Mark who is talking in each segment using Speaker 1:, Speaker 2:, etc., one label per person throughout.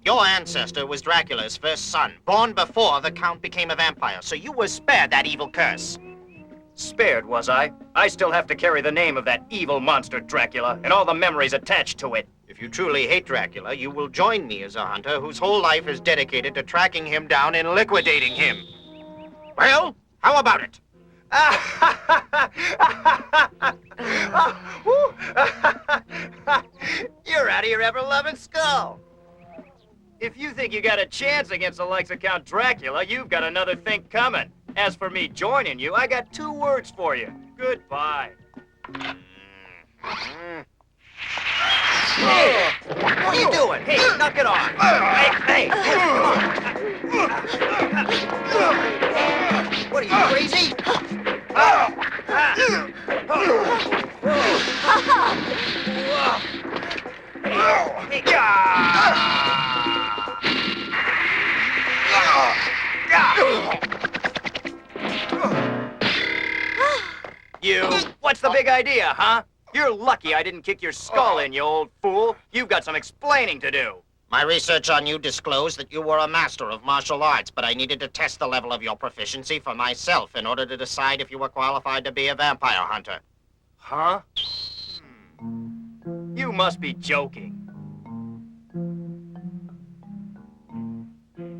Speaker 1: Your ancestor was Dracula's first son, born before the Count became a vampire, so you were spared that evil curse.
Speaker 2: Spared, was I? I still have to carry the name of that evil monster Dracula and all the memories attached to it.
Speaker 1: If you truly hate Dracula, you will join me as a hunter whose whole life is dedicated to tracking him down and liquidating him. Well, how about it?
Speaker 2: You're out of your ever-loving skull. If you think you got a chance against the likes of Count Dracula, you've got another thing coming. As for me joining you, I got 2 words for you. Goodbye. Hey! What are you doing? Hey, knock it off! Hey, come on! What are you, crazy? You, what's the big idea, huh? You're lucky I didn't kick your skull in, you old fool. You've got some explaining to do.
Speaker 1: My research on you disclosed that you were a master of martial arts, but I needed to test the level of your proficiency for myself in order to decide if you were qualified to be a vampire hunter.
Speaker 2: Huh? You must be joking.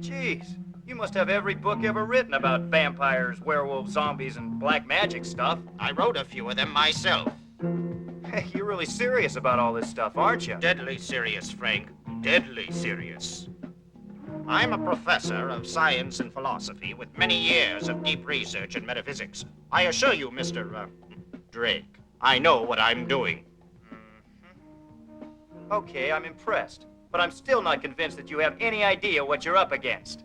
Speaker 2: Jeez, you must have every book ever written about vampires, werewolves, zombies, and black magic stuff.
Speaker 1: I wrote a few of them myself.
Speaker 2: Hey, you're really serious about all this stuff, aren't you?
Speaker 1: Deadly serious, Frank. Deadly serious. I'm a professor of science and philosophy with many years of deep research in metaphysics. I assure you, Mr. Drake, I know what I'm doing.
Speaker 2: Okay, I'm impressed. But I'm still not convinced that you have any idea what you're up against.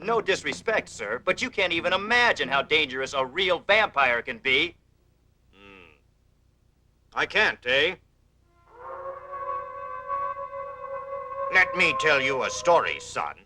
Speaker 2: No disrespect, sir, but you can't even imagine how dangerous a real vampire can be.
Speaker 1: I can't, eh? Let me tell you a story, son.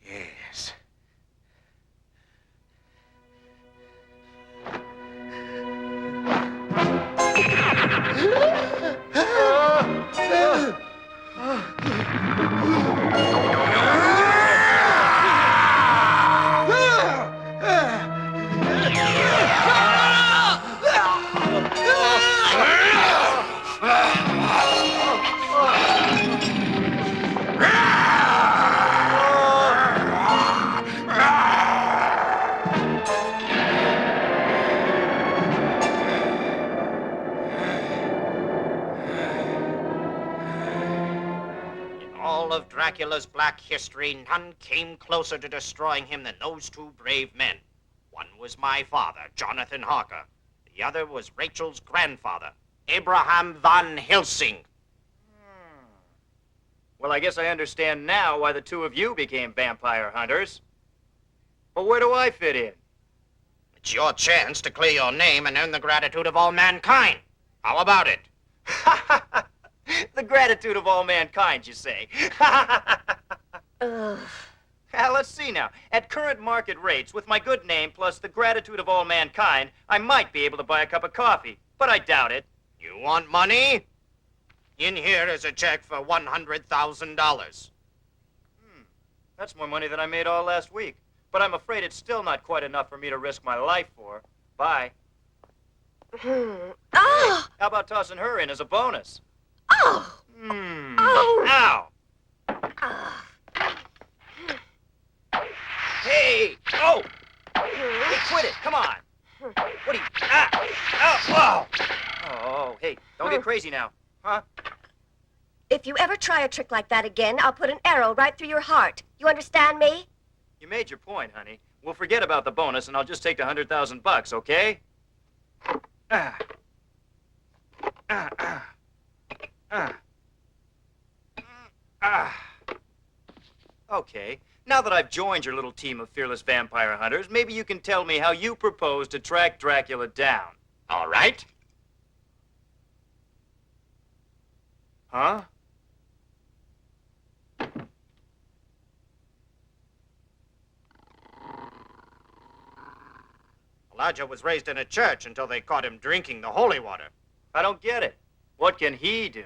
Speaker 1: Yes. All of Dracula's black history, none came closer to destroying him than those 2 brave men. One was my father, Jonathan Harker. The other was Rachel's grandfather, Abraham Van Helsing.
Speaker 2: Well, I guess I understand now why the 2 of you became vampire hunters. But where do I fit in?
Speaker 1: It's your chance to clear your name and earn the gratitude of all mankind. How about it?
Speaker 2: The gratitude of all mankind, you say? Let's see now. At current market rates, with my good name plus the gratitude of all mankind, I might be able to buy a cup of coffee, but I doubt it.
Speaker 1: You want money? In here is a check for $100,000.
Speaker 2: That's more money than I made all last week. But I'm afraid it's still not quite enough for me to risk my life for. Bye.
Speaker 3: Oh!
Speaker 2: How about tossing her in as a bonus?
Speaker 3: Oh! Oh!
Speaker 2: Ow! Hey! Oh! Hey, quit it! Come on! What are you... Ow! Oh, hey, don't get crazy now. Huh?
Speaker 3: If you ever try a trick like that again, I'll put an arrow right through your heart. You understand me?
Speaker 2: You made your point, honey. We'll forget about the bonus, and I'll just take the $100,000, okay? Ah, ah, ah. Ah. Okay, now that I've joined your little team of fearless vampire hunters, maybe you can tell me how you propose to track Dracula down.
Speaker 1: All right.
Speaker 2: Huh?
Speaker 1: Elijah was raised in a church until they caught him drinking the holy water.
Speaker 2: I don't get it. What can he do?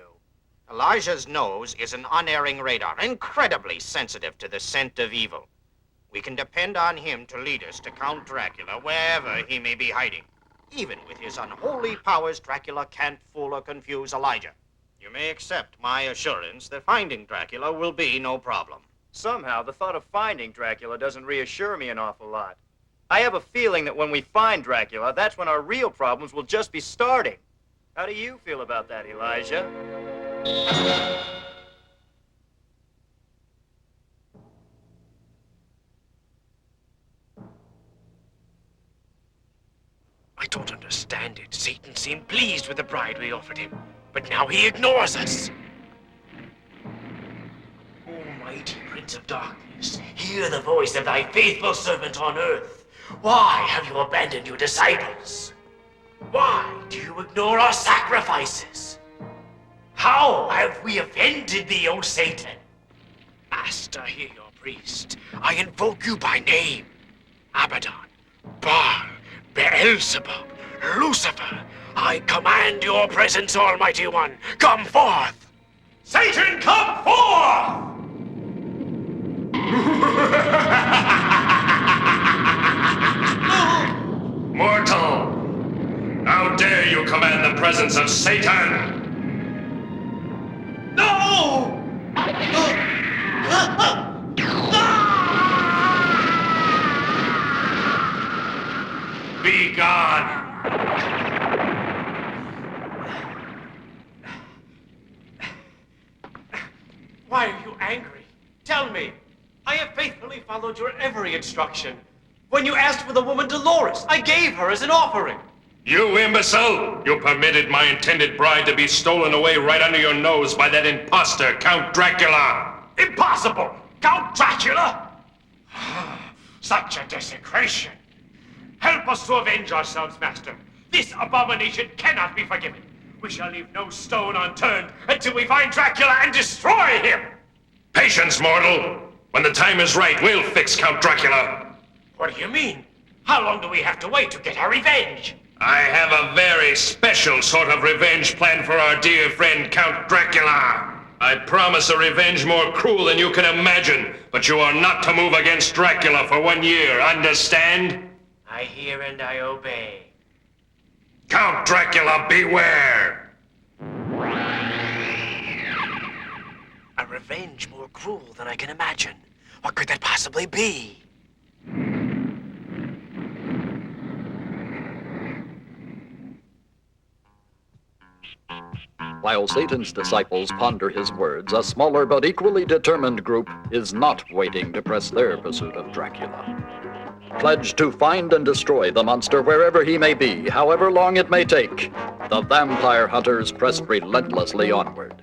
Speaker 1: Elijah's nose is an unerring radar, incredibly sensitive to the scent of evil. We can depend on him to lead us to Count Dracula wherever he may be hiding. Even with his unholy powers, Dracula can't fool or confuse Elijah. You may accept my assurance that finding Dracula will be no problem.
Speaker 2: Somehow, the thought of finding Dracula doesn't reassure me an awful lot. I have a feeling that when we find Dracula, that's when our real problems will just be starting. How do you feel about that, Elijah?
Speaker 4: I don't understand it. Satan seemed pleased with the bride we offered him, but now he ignores us. Almighty Prince of Darkness, hear the voice of thy faithful servant on earth. Why have you abandoned your disciples? Why do you ignore our sacrifices? How have we offended thee, O Satan? Master, hear your priest. I invoke you by name. Abaddon, Baal, Beelzebub, Lucifer, I command your presence, Almighty One. Come forth! Satan, come forth!
Speaker 5: Mortal! How dare you command the presence of Satan?
Speaker 4: No!
Speaker 5: Be gone!
Speaker 4: Why are you angry? Tell me. I have faithfully followed your every instruction. When you asked for the woman Dolores, I gave her as an offering.
Speaker 5: You imbecile! You permitted my intended bride to be stolen away right under your nose by that imposter, Count Dracula!
Speaker 4: Impossible! Count Dracula? Such a desecration. Help us to avenge ourselves, Master. This abomination cannot be forgiven. We shall leave no stone unturned until we find Dracula and destroy him!
Speaker 5: Patience, mortal! When the time is right, we'll fix Count Dracula!
Speaker 4: What do you mean? How long do we have to wait to get our revenge?
Speaker 5: I have a very special sort of revenge plan for our dear friend Count Dracula. I promise a revenge more cruel than you can imagine, but you are not to move against Dracula for 1 year, understand?
Speaker 4: I hear and I obey.
Speaker 5: Count Dracula, beware!
Speaker 4: A revenge more cruel than I can imagine. What could that possibly be?
Speaker 6: While Satan's disciples ponder his words, a smaller but equally determined group is not waiting to press their pursuit of Dracula. Pledged to find and destroy the monster wherever he may be, however long it may take, the vampire hunters press relentlessly onward.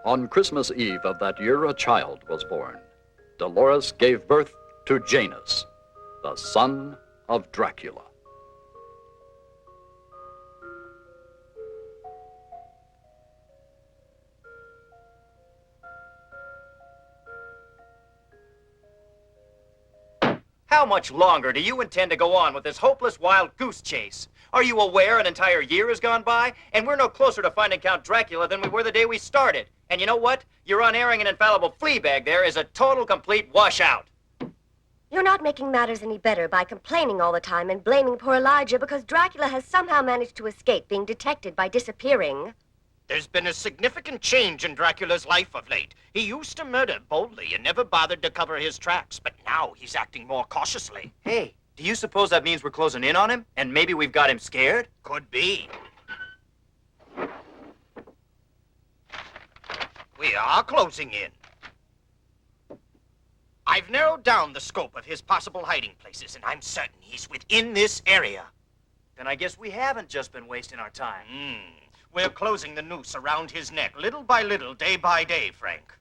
Speaker 6: On Christmas Eve of that year, a child was born. Dolores gave birth to Janus, the son of Dracula.
Speaker 2: How much longer do you intend to go on with this hopeless wild goose chase? Are you aware an entire year has gone by, and we're no closer to finding Count Dracula than we were the day we started? And you know what? Your unerring and infallible flea bag there is a total, complete washout.
Speaker 3: You're not making matters any better by complaining all the time and blaming poor Elijah because Dracula has somehow managed to escape being detected by disappearing.
Speaker 1: There's been a significant change in Dracula's life of late. He used to murder boldly and never bothered to cover his tracks, but now he's acting more cautiously.
Speaker 2: Hey, do you suppose that means we're closing in on him? And maybe we've got him scared?
Speaker 1: Could be. We are closing in. I've narrowed down the scope of his possible hiding places, and I'm certain he's within this area.
Speaker 2: Then I guess we haven't just been wasting our time.
Speaker 1: We're closing the noose around his neck, little by little, day by day, Frank.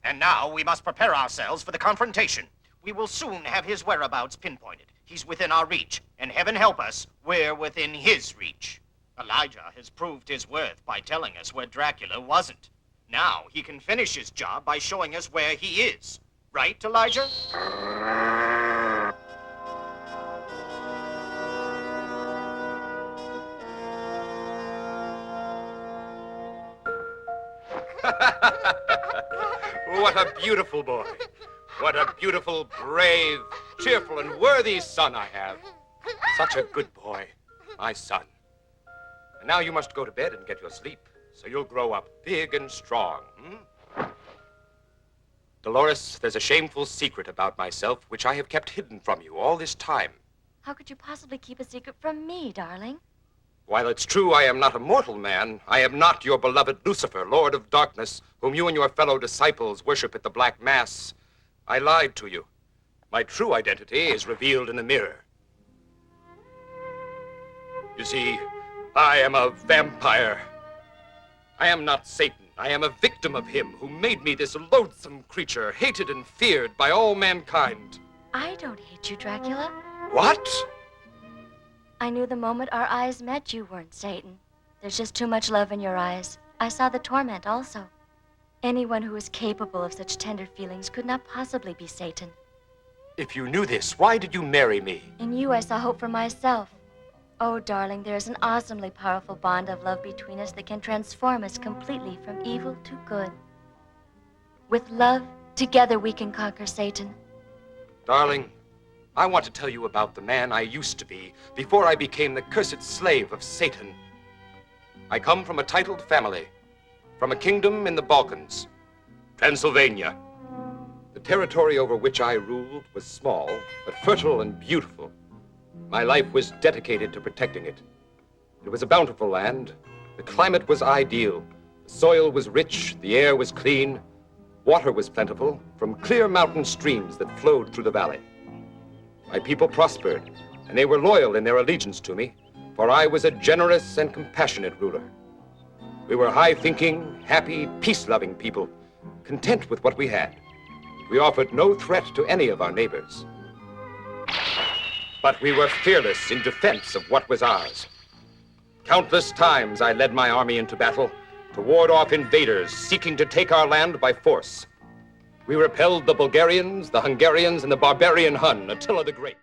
Speaker 1: And now we must prepare ourselves for the confrontation. We will soon have his whereabouts pinpointed. He's within our reach, and heaven help us, we're within his reach. Elijah has proved his worth by telling us where Dracula wasn't. Now he can finish his job by showing us where he is. Right, Elijah?
Speaker 7: What a beautiful boy. What a beautiful, brave, cheerful, and worthy son I have. Such a good boy, my son. And now you must go to bed and get your sleep, so you'll grow up big and strong. Dolores, there's a shameful secret about myself which I have kept hidden from you all this time.
Speaker 8: How could you possibly keep a secret from me, darling?
Speaker 7: While it's true I am not a mortal man, I am not your beloved Lucifer, Lord of Darkness, whom you and your fellow disciples worship at the Black Mass. I lied to you. My true identity is revealed in the mirror. You see, I am a vampire. I am not Satan. I am a victim of him who made me this loathsome creature, hated and feared by all mankind.
Speaker 8: I don't hate you, Dracula.
Speaker 7: What?
Speaker 8: I knew the moment our eyes met you weren't Satan. There's just too much love in your eyes. I saw the torment also. Anyone who is capable of such tender feelings could not possibly be Satan.
Speaker 7: If you knew this, why did you marry me?
Speaker 8: In you, I saw hope for myself. Oh, darling, there is an awesomely powerful bond of love between us that can transform us completely from evil to good. With love, together we can conquer Satan.
Speaker 7: Darling, I want to tell you about the man I used to be before I became the cursed slave of Satan. I come from a titled family, from a kingdom in the Balkans, Transylvania. The territory over which I ruled was small, but fertile and beautiful. My life was dedicated to protecting it. It was a bountiful land. The climate was ideal. The soil was rich, the air was clean. Water was plentiful from clear mountain streams that flowed through the valley. My people prospered, and they were loyal in their allegiance to me, for I was a generous and compassionate ruler. We were high-thinking, happy, peace-loving people, content with what we had. We offered no threat to any of our neighbors. But we were fearless in defense of what was ours. Countless times I led my army into battle to ward off invaders seeking to take our land by force. We repelled the Bulgarians, the Hungarians, and the barbarian Hun, Attila the Great.